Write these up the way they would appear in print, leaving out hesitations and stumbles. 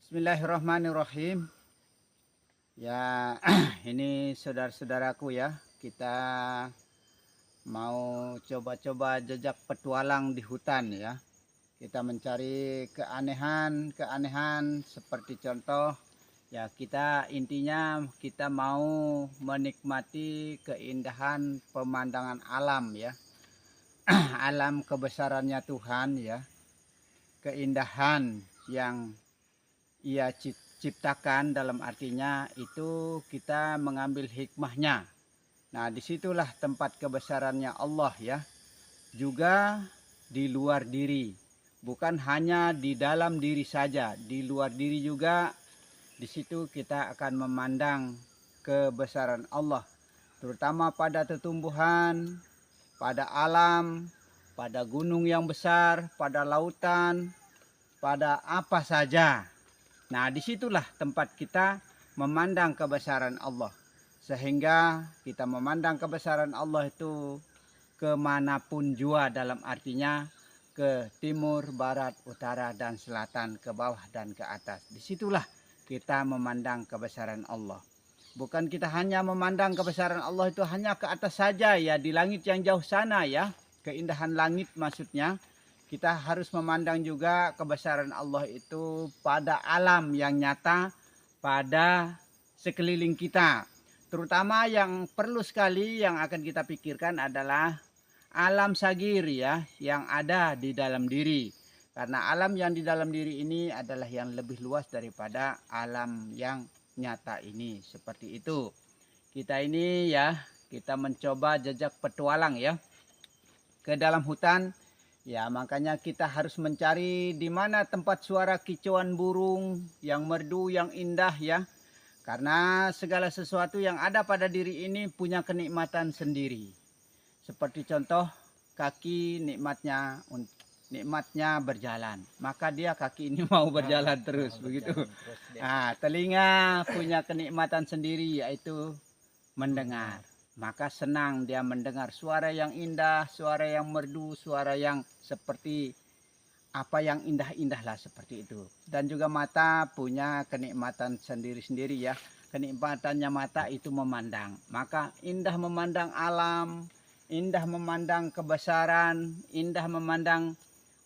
Bismillahirrahmanirrahim. Ya, ini saudara-saudaraku ya. Kita mau coba-coba jejak petualang di hutan ya. Kita mencari keanehan-keanehan seperti contoh ya, kita intinya kita mau menikmati keindahan pemandangan alam ya. Alam kebesarannya Tuhan ya. Keindahan yang ia ciptakan, dalam artinya itu kita mengambil hikmahnya. Nah, disitulah tempat kebesarannya Allah ya. Juga di luar diri, bukan hanya di dalam diri saja, di luar diri juga. Di situ kita akan memandang kebesaran Allah, terutama pada tumbuhan, pada alam, pada gunung yang besar, pada lautan, pada apa saja. Nah, disitulah tempat kita memandang kebesaran Allah. Sehingga kita memandang kebesaran Allah itu kemanapun jua, dalam artinya ke timur, barat, utara, dan selatan, ke bawah dan ke atas. Disitulah kita memandang kebesaran Allah. Bukan kita hanya memandang kebesaran Allah itu hanya ke atas saja ya, di langit yang jauh sana ya, keindahan langit maksudnya. Kita harus memandang juga kebesaran Allah itu pada alam yang nyata, pada sekeliling kita. Terutama yang perlu sekali yang akan kita pikirkan adalah alam sagir ya, yang ada di dalam diri. Karena alam yang di dalam diri ini adalah yang lebih luas daripada alam yang nyata ini. Seperti itu. Kita ini ya, kita mencoba jejak petualang ya, ke dalam hutan. Ya, makanya kita harus mencari di mana tempat suara kicauan burung yang merdu, yang indah ya. Karena segala sesuatu yang ada pada diri ini punya kenikmatan sendiri. Seperti contoh kaki, nikmatnya berjalan. Maka dia kaki ini mau berjalan terus begitu. Nah, telinga punya kenikmatan sendiri, yaitu mendengar. Maka senang dia mendengar suara yang indah, suara yang merdu, suara yang seperti apa yang indah-indah lah, seperti itu. Dan juga mata punya kenikmatan sendiri-sendiri ya. Kenikmatannya mata itu memandang. Maka indah memandang alam, indah memandang kebesaran, indah memandang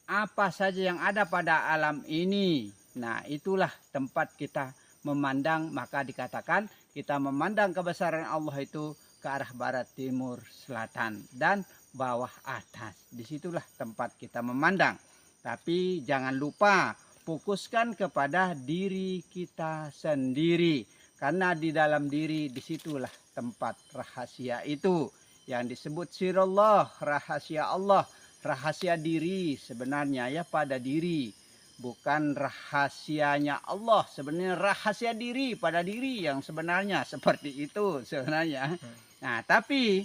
apa saja yang ada pada alam ini. Nah, itulah tempat kita memandang. Maka dikatakan kita memandang kebesaran Allah itu ke arah barat, timur, selatan, dan bawah, atas. Disitulah tempat kita memandang. Tapi jangan lupa fokuskan kepada diri kita sendiri. Karena di dalam diri disitulah tempat rahasia itu. Yang disebut sirullah, rahasia Allah. Rahasia diri sebenarnya ya, pada diri. Bukan rahasianya Allah, sebenarnya rahasia diri pada diri yang sebenarnya, seperti itu sebenarnya. Nah, tapi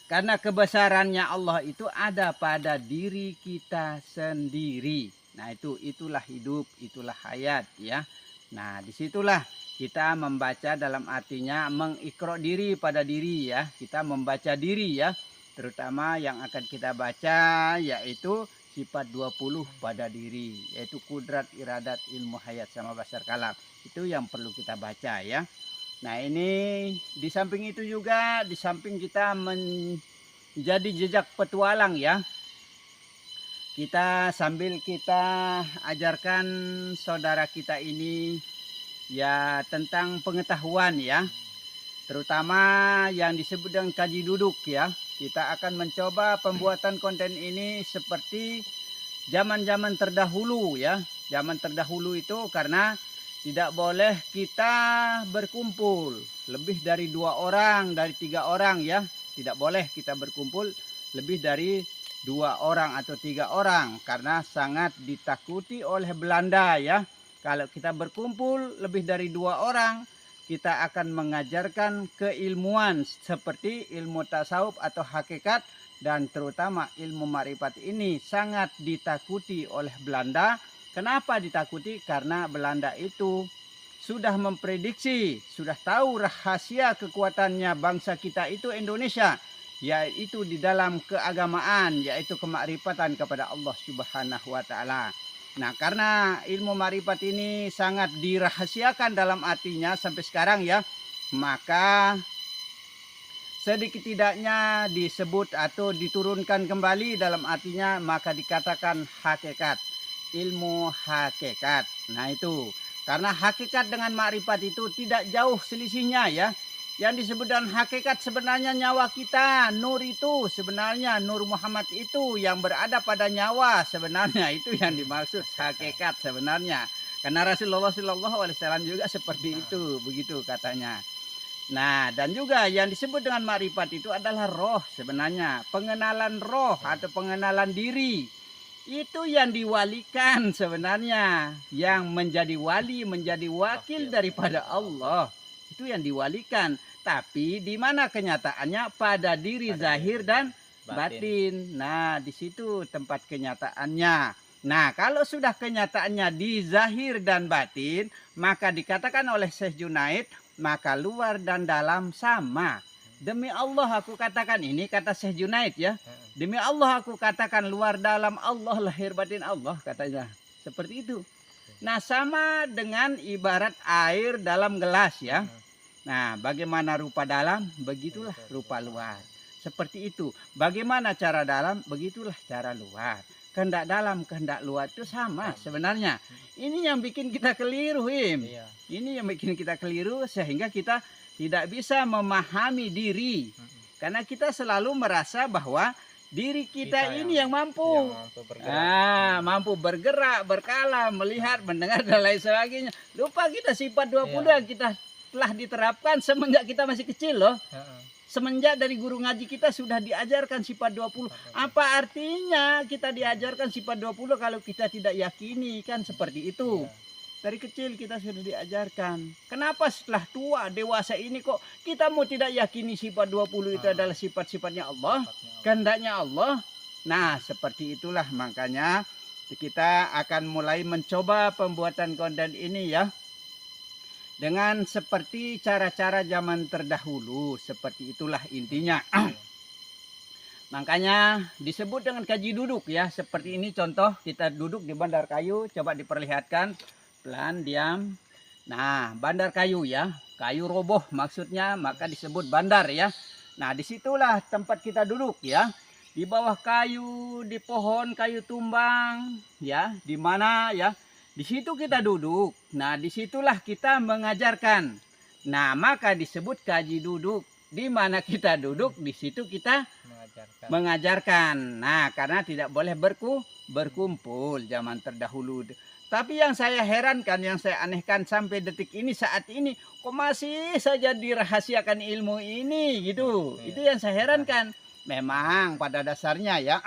karena kebesarannya Allah itu ada pada diri kita sendiri. Nah, itulah hidup, itulah hayat ya. Nah, disitulah kita membaca, dalam artinya mengikro diri pada diri ya. Kita membaca diri ya. Terutama yang akan kita baca yaitu sifat 20 pada diri, yaitu kudrat, iradat, ilmu, hayat, sama basar kalam. Itu yang perlu kita baca ya. Nah, ini di samping itu juga, di samping kita menjadi jejak petualang ya, kita sambil kita ajarkan saudara kita ini ya tentang pengetahuan ya, terutama yang disebut dengan kaji duduk ya. Kita akan mencoba pembuatan konten ini seperti zaman-zaman terdahulu ya. Zaman terdahulu itu karena tidak boleh kita berkumpul lebih dari 2 orang, dari 3 orang ya. Tidak boleh kita berkumpul lebih dari 2 orang atau 3 orang, karena sangat ditakuti oleh Belanda ya. Kalau kita berkumpul lebih dari 2 orang, kita akan mengajarkan keilmuan seperti ilmu tasawuf atau hakikat, dan terutama ilmu makrifat ini sangat ditakuti oleh Belanda. Kenapa ditakuti? Karena Belanda itu sudah memprediksi, sudah tahu rahasia kekuatannya bangsa kita itu Indonesia, yaitu di dalam keagamaan, yaitu kemakrifatan kepada Allah Subhanahu wa taala. Nah, karena ilmu ma'rifat ini sangat dirahasiakan dalam artinya sampai sekarang ya, maka sedikit tidaknya disebut atau diturunkan kembali dalam artinya maka dikatakan hakikat, ilmu hakikat. Nah itu, karena hakikat dengan makrifat itu tidak jauh selisihnya ya. Yang disebut dengan hakikat sebenarnya nyawa kita, nur itu sebenarnya nur Muhammad itu yang berada pada nyawa sebenarnya itu yang dimaksud hakikat sebenarnya. Karena Rasulullah SAW juga seperti itu, begitu katanya. Nah, dan juga yang disebut dengan makrifat itu adalah roh sebenarnya. Pengenalan roh atau pengenalan diri. Itu yang diwalikan sebenarnya. Yang menjadi wali, menjadi wakil daripada Allah. Itu yang diwalikan. Tapi di mana kenyataannya? Pada diri zahir dan batin. Nah, di situ tempat kenyataannya. Nah, kalau sudah kenyataannya di zahir dan batin, maka dikatakan oleh Syekh Junaid, maka luar dan dalam sama. Demi Allah aku katakan ini, kata Syekh Junaid ya. Demi Allah aku katakan luar dalam Allah, lahir batin Allah katanya. Seperti itu. Nah, sama dengan ibarat air dalam gelas ya. Nah, bagaimana rupa dalam, begitulah rupa luar. Seperti itu. Bagaimana cara dalam, begitulah cara luar. Kehendak dalam, kehendak luar itu sama sebenarnya. Ini yang bikin kita keliru, Im. Ini yang bikin kita keliru sehingga kita tidak bisa memahami diri. Karena kita selalu merasa bahwa diri kita ini yang mampu. Mampu bergerak, berkala, melihat, mendengar dan lain sebagainya. Lupa kita sifat 20 yang kita telah diterapkan semenjak kita masih kecil loh. Semenjak dari guru ngaji kita sudah diajarkan sifat 20. Apa artinya kita diajarkan sifat 20 kalau kita tidak yakini, kan seperti itu. Dari kecil kita sudah diajarkan. Kenapa setelah tua, dewasa ini kok kita mau tidak yakini sifat 20 itu adalah sifat-sifatnya Allah, kehendaknya Allah. Nah, seperti itulah makanya kita akan mulai mencoba pembuatan konten ini ya. Dengan seperti cara-cara zaman terdahulu, seperti itulah intinya. Makanya disebut dengan kaji duduk ya, seperti ini contoh kita duduk di bandar kayu, coba diperlihatkan, pelan, diam. Nah, bandar kayu ya, kayu roboh maksudnya, maka disebut bandar ya. Nah, disitulah tempat kita duduk ya, di bawah kayu, di pohon kayu tumbang ya, di mana ya. Di situ kita duduk. Nah, disitulah kita mengajarkan. Nah, maka disebut kaji duduk. Di mana kita duduk, di situ kita mengajarkan. Nah, karena tidak boleh berkumpul zaman terdahulu. Tapi yang saya herankan, yang saya anehkan sampai detik ini, saat ini, kok masih saja dirahasiakan ilmu ini gitu. Itu yang saya herankan. Memang pada dasarnya ya.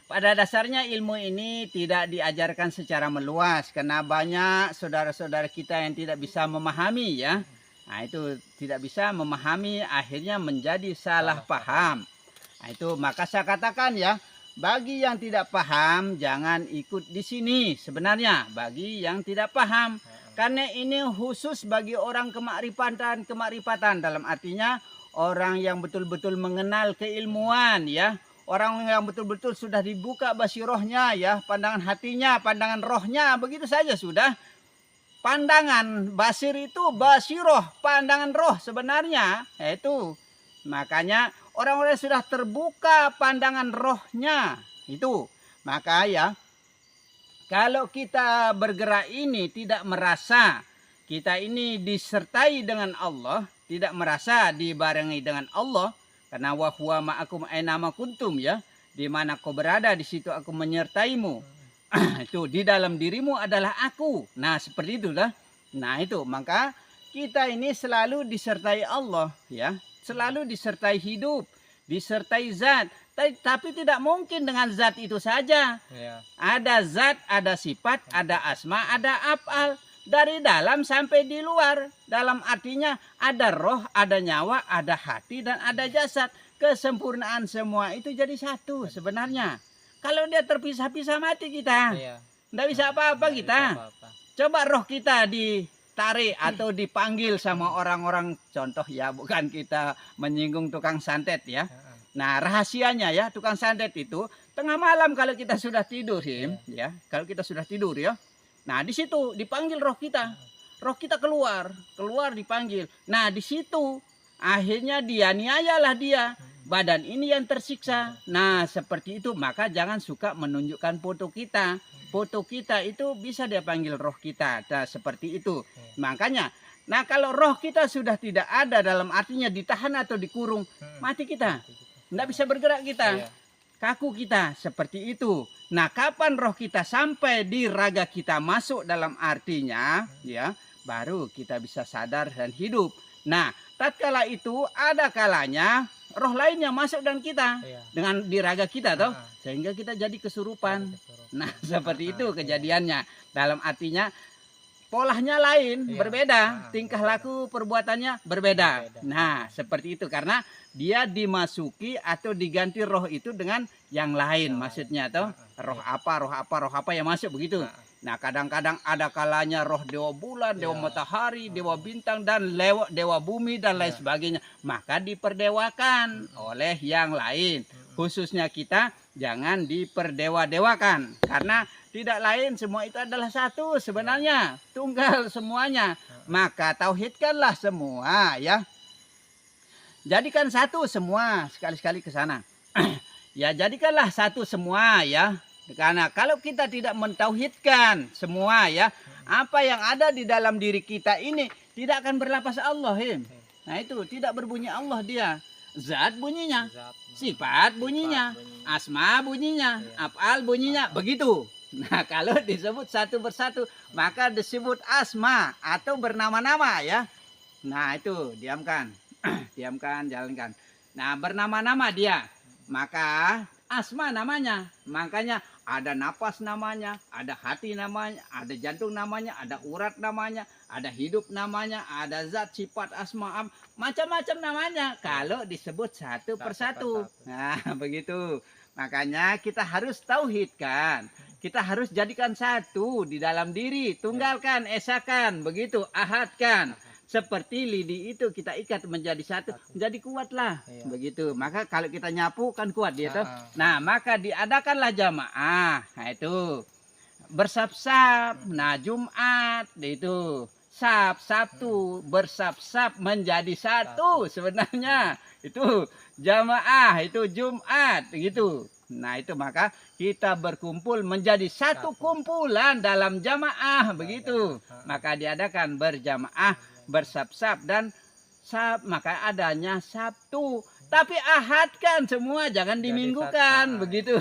Pada dasarnya ilmu ini tidak diajarkan secara meluas karena banyak saudara-saudara kita yang tidak bisa memahami ya. Nah, itu tidak bisa memahami, akhirnya menjadi salah paham. Nah, itu maka saya katakan ya, bagi yang tidak paham jangan ikut di sini sebenarnya, bagi yang tidak paham. Karena ini khusus bagi orang kemakrifatan dalam artinya orang yang betul-betul mengenal keilmuan ya. Orang yang betul-betul sudah dibuka basirohnya ya, pandangan hatinya, pandangan rohnya, begitu saja sudah. Pandangan basir itu basiroh, pandangan roh sebenarnya, itu. Makanya orang-orang sudah terbuka pandangan rohnya, itu. Maka ya, kalau kita bergerak ini tidak merasa kita ini disertai dengan Allah, tidak merasa dibarengi dengan Allah, karena wa huwa ma'akum aina ma kuntum ya, di mana kau berada di situ aku menyertaimu. Itu di dalam dirimu adalah aku. Nah, seperti itulah. Nah, itu maka kita ini selalu disertai Allah ya, selalu disertai hidup, disertai zat. Tapi tidak mungkin dengan zat itu saja. Ada zat, ada sifat, ada asma, ada af'al. Dari dalam sampai di luar. Dalam artinya ada roh, ada nyawa, ada hati, dan ada jasad. Kesempurnaan semua itu jadi satu sebenarnya. Kalau dia terpisah-pisah mati kita. Tidak bisa apa-apa kita. Coba roh kita ditarik atau dipanggil sama orang-orang. Contoh ya, bukan kita menyinggung tukang santet ya. Nah, rahasianya ya, tukang santet itu Tengah malam kalau kita sudah tidur, ya, kalau kita sudah tidur ya. Nah, di situ dipanggil roh kita. Roh kita keluar dipanggil. Nah, di situ akhirnya dianiayalah dia. Badan ini yang tersiksa. Nah, seperti itu. Maka jangan suka menunjukkan foto kita. Foto kita itu bisa dia panggil roh kita. Nah, seperti itu. Makanya, nah kalau roh kita sudah tidak ada, dalam artinya ditahan atau dikurung, mati kita. Tidak bisa bergerak kita. Kaku kita, seperti itu. Nah, kapan roh kita sampai di raga kita masuk dalam artinya, ya, baru kita bisa sadar dan hidup. Nah, tatkala itu ada kalanya roh lainnya masuk dan kita dengan di raga kita toh, sehingga kita jadi kesurupan. Nah, seperti itu kejadiannya. Dalam artinya polanya lain, berbeda, tingkah laku perbuatannya berbeda. Nah, seperti itu karena dia dimasuki atau diganti roh itu dengan yang lain, maksudnya toh roh apa yang masuk begitu. Nah, kadang-kadang ada kalanya roh dewa bulan, dewa matahari, dewa bintang dan dewa bumi dan lain sebagainya, maka diperdewakan oleh yang lain. Khususnya kita jangan diperdewa-dewakan, karena tidak lain, semua itu adalah satu sebenarnya, tunggal semuanya. Maka tauhidkanlah semua ya. Jadikan satu semua, sekali-sekali ke sana. Ya, jadikanlah satu semua ya. Karena kalau kita tidak mentauhidkan semua ya, apa yang ada di dalam diri kita ini tidak akan berlapas Allah. Nah, itu tidak berbunyi Allah dia. Zat bunyinya, sifat bunyinya, asma bunyinya, af'al bunyinya, begitu. Nah, kalau disebut satu persatu, maka disebut asma atau bernama-nama ya. Nah, itu diamkan. Diamkan, jalankan. Nah, bernama-nama dia, maka asma namanya. Makanya ada napas namanya, ada hati namanya, ada jantung namanya, ada urat namanya, ada hidup namanya, ada zat, sifat, asma, macam-macam namanya. Kalau disebut satu persatu. Nah, begitu. Makanya kita harus tauhidkan. Kita harus jadikan satu di dalam diri. Tunggalkan, esakan, begitu, ahadkan. Seperti lidi itu kita ikat menjadi satu, menjadi kuatlah. Begitu. Maka kalau kita nyapu kan kuat dia tuh. Nah, maka diadakanlah jamaah. Nah, itu bersab-sab. Nah, Jumat itu Sabtu bersab-sab menjadi satu sebenarnya. Itu jamaah, itu Jumat gitu. Nah, itu maka kita berkumpul menjadi satu kumpulan dalam jamaah begitu. Maka diadakan berjamaah, bersab-sab dan maka adanya Sabtu. Tapi ahadkan semua, jangan diminggukan begitu.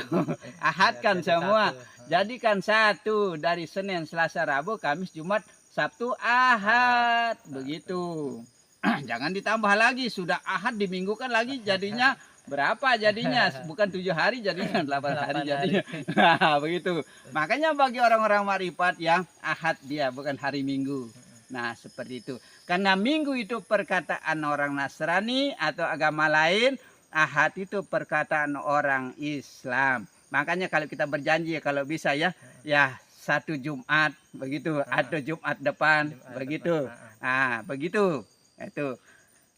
Ahadkan semua. Jadikan satu dari Senin, Selasa, Rabu, Kamis, Jumat, Sabtu, Ahad begitu. Jangan ditambah lagi, sudah Ahad diminggukan lagi jadinya berapa jadinya? Bukan 7 hari jadinya 8 hari jadinya. Nah, begitu. Makanya bagi orang-orang marifat ya, Ahad dia bukan hari Minggu. Nah, seperti itu. Karena Minggu itu perkataan orang Nasrani atau agama lain, Ahad itu perkataan orang Islam. Makanya kalau kita berjanji kalau bisa ya, satu Jumat begitu atau Jumat depan begitu. Ah, begitu. Itu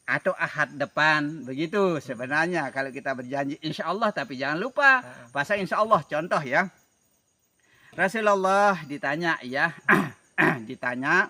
atau Ahad depan begitu sebenarnya kalau kita berjanji insya Allah, tapi jangan lupa pasang insya Allah. Contoh ya, Rasulullah ditanya ya, ditanya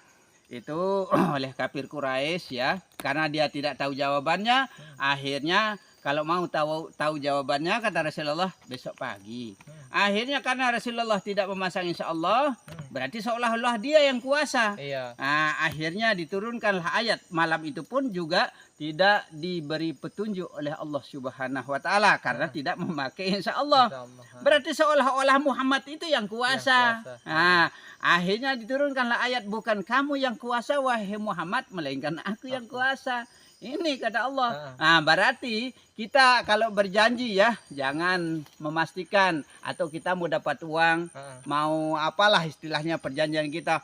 itu oleh kafir Quraisy ya, karena dia tidak tahu jawabannya. Akhirnya kalau mau tahu jawabannya kata Rasulullah besok pagi. Akhirnya karena Rasulullah tidak memasang insya Allah, berarti seolah-olah dia yang kuasa. Nah, akhirnya diturunkanlah ayat. Malam itu pun juga tidak diberi petunjuk oleh Allah Subhanahu wa Ta'ala karena tidak memakai insya Allah. Berarti seolah-olah Muhammad itu yang kuasa. Nah, akhirnya diturunkanlah ayat, bukan kamu yang kuasa wahai Muhammad, melainkan aku yang kuasa. Ini kata Allah. Nah, berarti kita kalau berjanji ya, jangan memastikan atau kita mau dapat uang, mau apalah istilahnya perjanjian kita.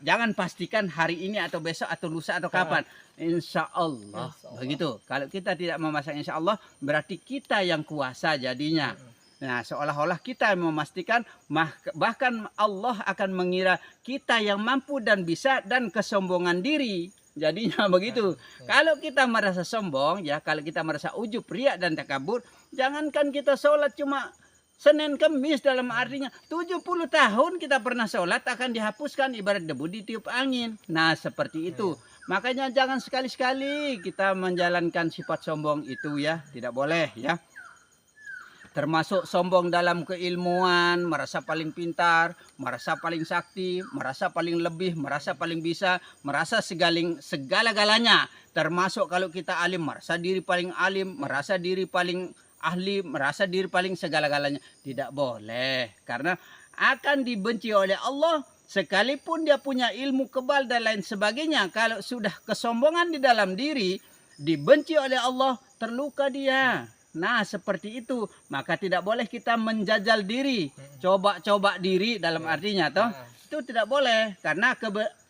Jangan pastikan hari ini atau besok atau lusa atau kapan. Insya Allah. Begitu. Kalau kita tidak memasang insya Allah, berarti kita yang kuasa jadinya. Nah, seolah-olah kita memastikan, bahkan Allah akan mengira kita yang mampu dan bisa, dan kesombongan diri. Jadinya begitu. Kalau kita merasa sombong ya, kalau kita merasa ujub, riak dan takabur, jangankan kita sholat cuma Senin Kemis dalam artinya 70 tahun kita pernah sholat akan dihapuskan ibarat debu ditiup angin. Nah seperti itu. Makanya jangan sekali-sekali kita menjalankan sifat sombong itu ya. Tidak boleh ya. Termasuk sombong dalam keilmuan, merasa paling pintar, merasa paling sakti, merasa paling lebih, merasa paling bisa, merasa segala-galanya. Termasuk kalau kita alim, merasa diri paling alim, merasa diri paling ahli, merasa diri paling segala-galanya. Tidak boleh, karena akan dibenci oleh Allah. Sekalipun dia punya ilmu kebal dan lain sebagainya, kalau sudah kesombongan di dalam diri, dibenci oleh Allah, terluka dia. Nah seperti itu, maka tidak boleh kita menjajal diri, coba-coba diri dalam artinya toh. Itu tidak boleh, karena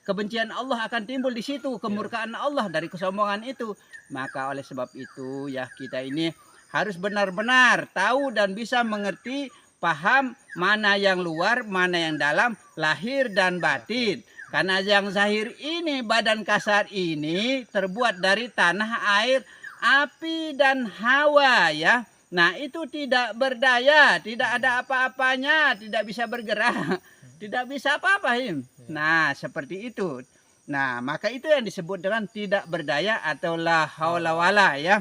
kebencian Allah akan timbul di situ, kemurkaan Allah dari kesombongan itu. Maka oleh sebab itu ya kita ini harus benar-benar tahu dan bisa mengerti, paham mana yang luar, mana yang dalam, lahir dan batin. Karena yang zahir ini, badan kasar ini terbuat dari tanah, air, api dan hawa ya. Nah itu tidak berdaya, tidak ada apa-apanya, tidak bisa bergerak, tidak bisa apa-apa. Nah seperti itu. Nah maka itu yang disebut dengan tidak berdaya atau la haula wala ya.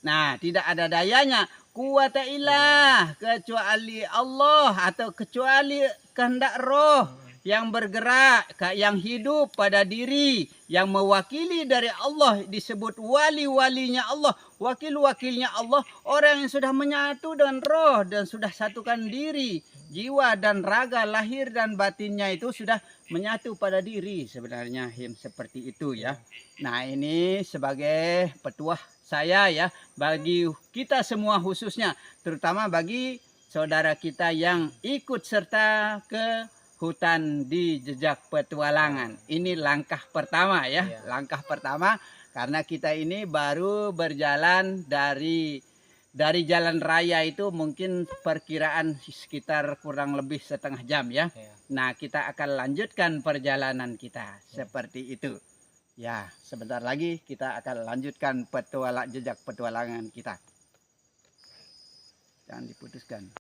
Nah tidak ada dayanya, quwata illah, kecuali Allah atau kecuali kehendak roh yang bergerak, yang hidup pada diri, yang mewakili dari Allah, disebut wali-walinya Allah, wakil-wakilnya Allah, orang yang sudah menyatu dengan roh dan sudah satukan diri, jiwa dan raga, lahir dan batinnya itu sudah menyatu pada diri sebenarnya, seperti itu ya. Nah ini sebagai petuah saya ya, bagi kita semua khususnya, terutama bagi saudara kita yang ikut serta ke hutan di jejak petualangan. Ini langkah pertama ya, langkah pertama, karena kita ini baru berjalan dari jalan raya itu mungkin perkiraan sekitar kurang lebih setengah jam ya. Nah kita akan lanjutkan perjalanan kita seperti itu. Ya sebentar lagi kita akan lanjutkan jejak petualangan kita. Jangan diputuskan.